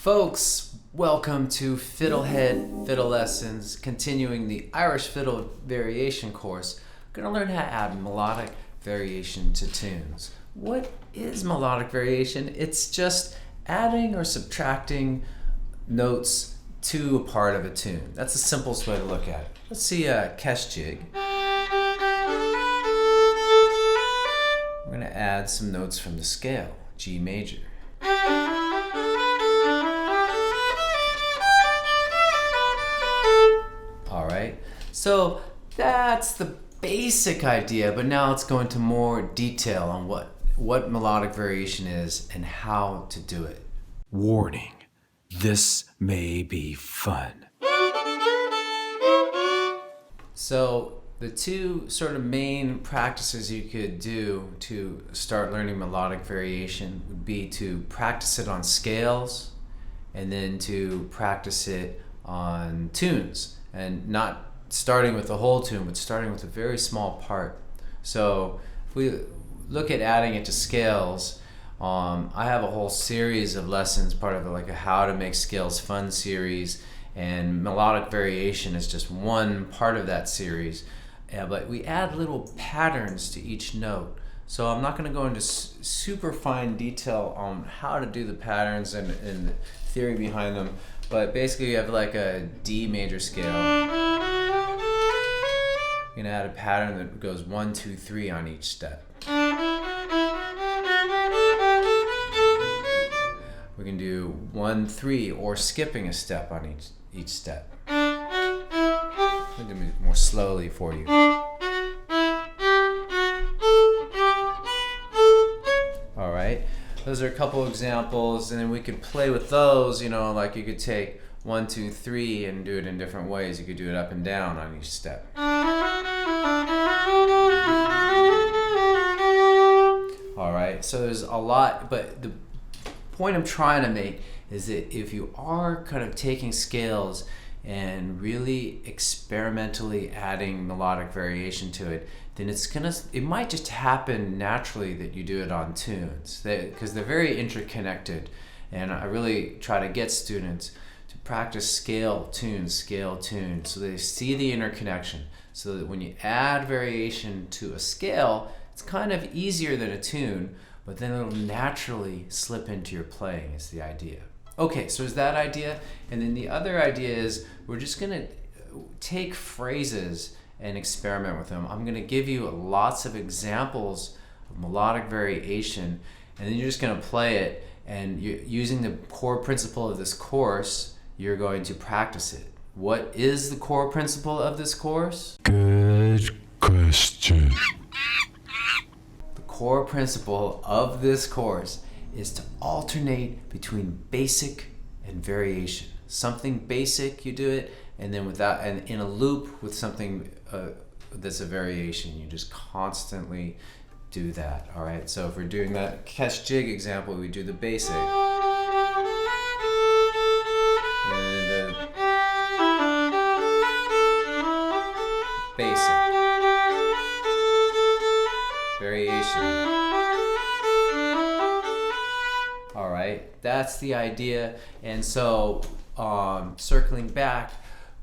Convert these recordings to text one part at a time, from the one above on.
Folks, welcome to FiddleHed Fiddle Lessons, continuing the Irish Fiddle Variation course. We're going to learn how to add melodic variation to tunes. What is melodic variation? It's just adding or subtracting notes to a part of a tune. That's the simplest way to look at it. Let's see Hunters Jig. We're going to add some notes from the scale, G major. So that's the basic idea, but now let's go into more detail on what melodic variation is and how to do it. Warning, this may be fun. So the two sort of main practices you could do to start learning melodic variation would be to practice it on scales and then to practice it on tunes, and not starting with the whole tune, but starting with a very small part. So if we look at adding it to scales, I have a whole series of lessons, part of like a how to make scales fun series, and melodic variation is just one part of that series. But we add little patterns to each note. So I'm not going to go into super fine detail on how to do the patterns and the theory behind them, but basically you have like a D major scale. You're going to add a pattern that goes 1, 2, 3 on each step. We can do 1, 3, or skipping a step on each step. I'll do it more slowly for you. Alright, those are a couple examples, and then we could play with those, like you could take 1, 2, 3 and do it in different ways. You could do it up and down on each step. Alright, so there's a lot, but the point I'm trying to make is that if you are kind of taking scales and really experimentally adding melodic variation to it, then it might just happen naturally that you do it on tunes, because they're very interconnected, and I really try to get students to practice scale tunes, so they see the interconnection, so that when you add variation to a scale, it's kind of easier than a tune, but then it'll naturally slip into your playing is the idea. Okay, so there's that idea, and then the other idea is we're just gonna take phrases and experiment with them. I'm gonna give you lots of examples of melodic variation, and then you're just gonna play it, and using the core principle of this course, you're going to practice it. What is the core principle of this course? Good question. The core principle of this course is to alternate between basic and variation. Something basic, you do it, and then and in a loop with something that's a variation. You just constantly do that. All right. So if we're doing that Hunters Jig example, we do the basic. And the basic. Variation. All right, that's the idea. And so circling back,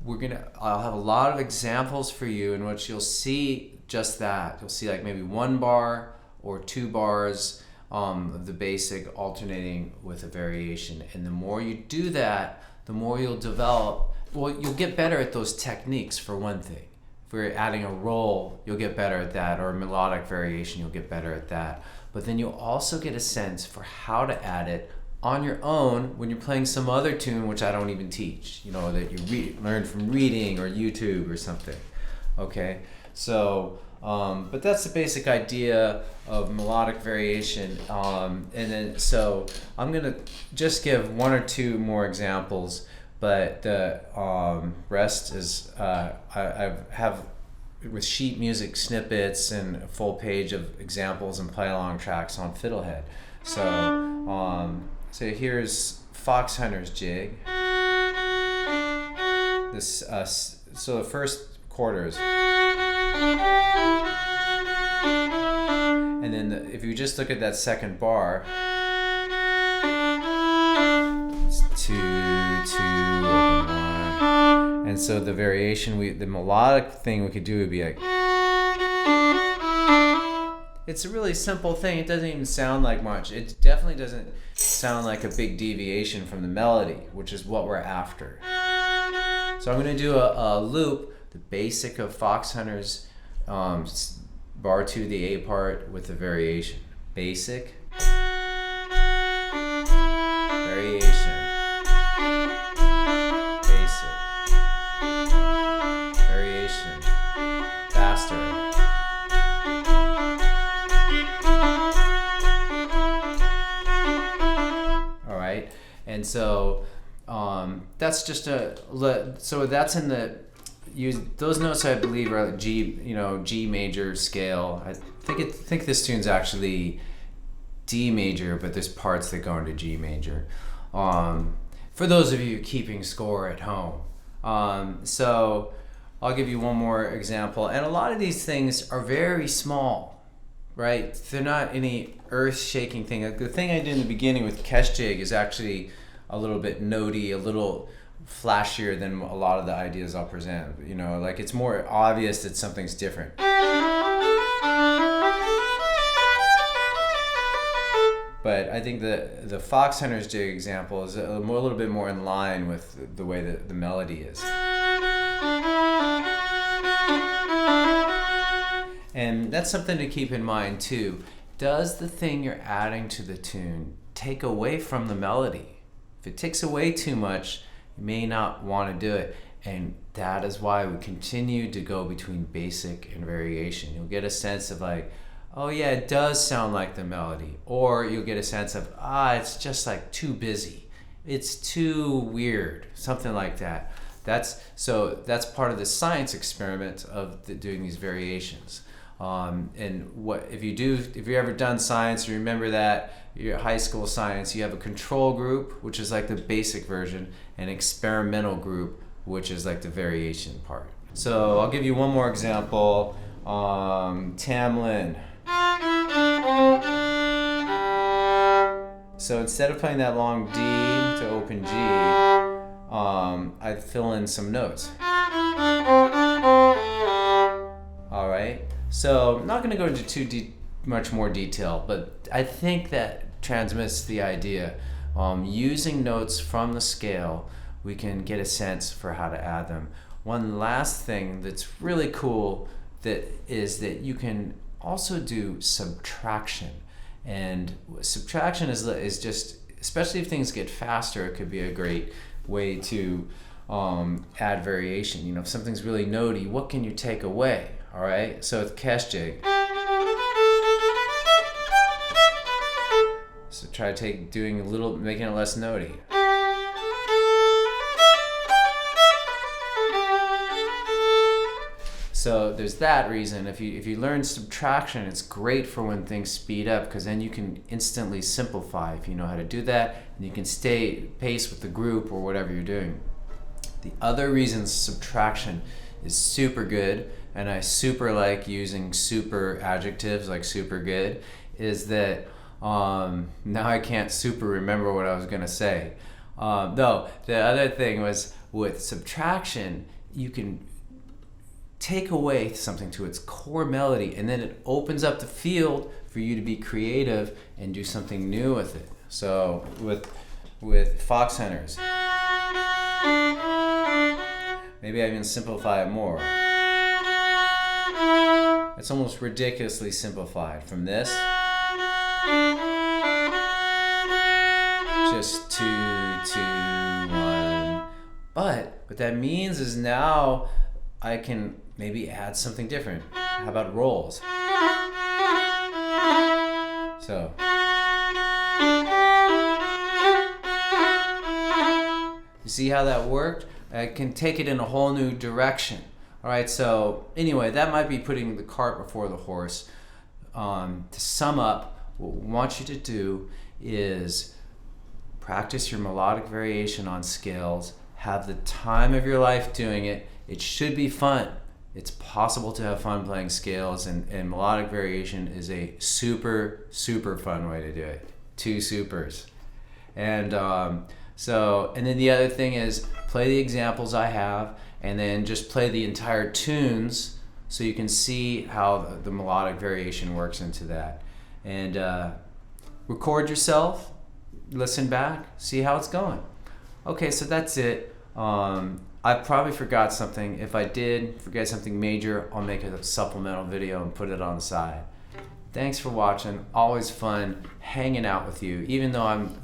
I'll have a lot of examples for you in which you'll see just that. You'll see like maybe 1 bar or 2 bars of the basic alternating with a variation. And the more you do that, the more you'll develop. Well, you'll get better at those techniques, for one thing. If we're adding a roll, you'll get better at that, or a melodic variation, you'll get better at that. But then you'll also get a sense for how to add it on your own when you're playing some other tune, which I don't even teach, that you learn from reading or YouTube or something. Okay, so, but that's the basic idea of melodic variation. And then, so I'm gonna just give 1 or 2 more examples, but the rest is, I have with sheet music snippets and a full page of examples and play along tracks on FiddleHed. So here's Hunters Jig. This so the first quarters, and then if you just look at that second bar, It's 2, 2, open 1. And so the variation, the melodic thing we could do would be like, it's a really simple thing. It doesn't even sound like much. It definitely doesn't sound like a big deviation from the melody, which is what we're after. So I'm going to do a loop, the basic of Fox Hunters, bar 2, the A part with the variation. Basic, variation, basic, variation, faster. And so that's just so that's in the those notes I believe are G major scale. I think this tune's actually D major, but there's parts that go into G major. For those of you keeping score at home. So I'll give you one more example, and a lot of these things are very small, right? They're not any earth-shaking thing. Like the thing I did in the beginning with Hunters Jig is actually a little bit notey, a little flashier than a lot of the ideas I'll present. Like it's more obvious that something's different. But I think the Fox Hunters Jig example is a little bit more in line with the way that the melody is. And that's something to keep in mind too. Does the thing you're adding to the tune take away from the melody? If it takes away too much, you may not want to do it. And that is why we continue to go between basic and variation. You'll get a sense of like, oh yeah, it does sound like the melody. Or you'll get a sense of, it's just like too busy. It's too weird, something like that. That's part of the science experiment of doing these variations. And what if you've ever done science, you remember that your high school science, you have a control group, which is like the basic version, and experimental group, which is like the variation part. So I'll give you one more example. Tamlin. So instead of playing that long D to open G, I fill in some notes. All right. So I'm not going to go into much more detail, but I think that transmits the idea. Using notes from the scale, we can get a sense for how to add them. One last thing that's really cool is that you can also do subtraction. And subtraction is just, especially if things get faster, it could be a great way to add variation. If something's really notey, what can you take away? All right, so with Hunters Jig, so try making it less notey. So there's that reason. If you learn subtraction, it's great for when things speed up, because then you can instantly simplify if you know how to do that, and you can stay pace with the group or whatever you're doing. The other reason subtraction is super good, and I super like using super adjectives like super good, is that now I can't super remember what I was gonna say. No, the other thing was with subtraction, you can take away something to its core melody, and then it opens up the field for you to be creative and do something new with it. So with Fox Hunters, maybe I even simplify it more. It's almost ridiculously simplified. From this, just 2, 2, 1. But what that means is now I can maybe add something different. How about rolls? So. You see how that worked? I can take it in a whole new direction. All right, so anyway, that might be putting the cart before the horse. To sum up, what we want you to do is practice your melodic variation on scales, have the time of your life doing it. It should be fun. It's possible to have fun playing scales, and melodic variation is a super, super fun way to do it. 2 supers. And So, and then the other thing is play the examples I have, and then just play the entire tunes so you can see how the melodic variation works into that. And record yourself, listen back, see how it's going. Okay, so that's it. I probably forgot something. If I did forget something major, I'll make a supplemental video and put it on the side. Thanks for watching. Always fun hanging out with you. Even though I'm,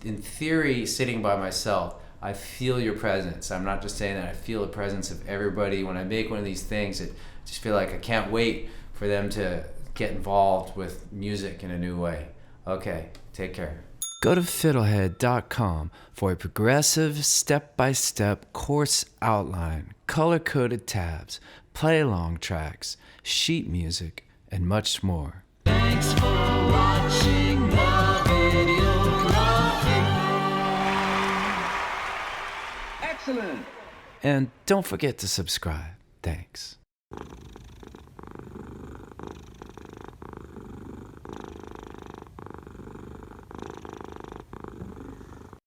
in theory, sitting by myself, I feel your presence. I'm not just saying that. I feel the presence of everybody. When I make one of these things, I just feel like I can't wait for them to get involved with music in a new way. Okay, take care. Go to FiddleHed.com for a progressive, step-by-step course outline, color-coded tabs, play-along tracks, sheet music, and much more. Thanks for watching the video. Excellent! And don't forget to subscribe. Thanks.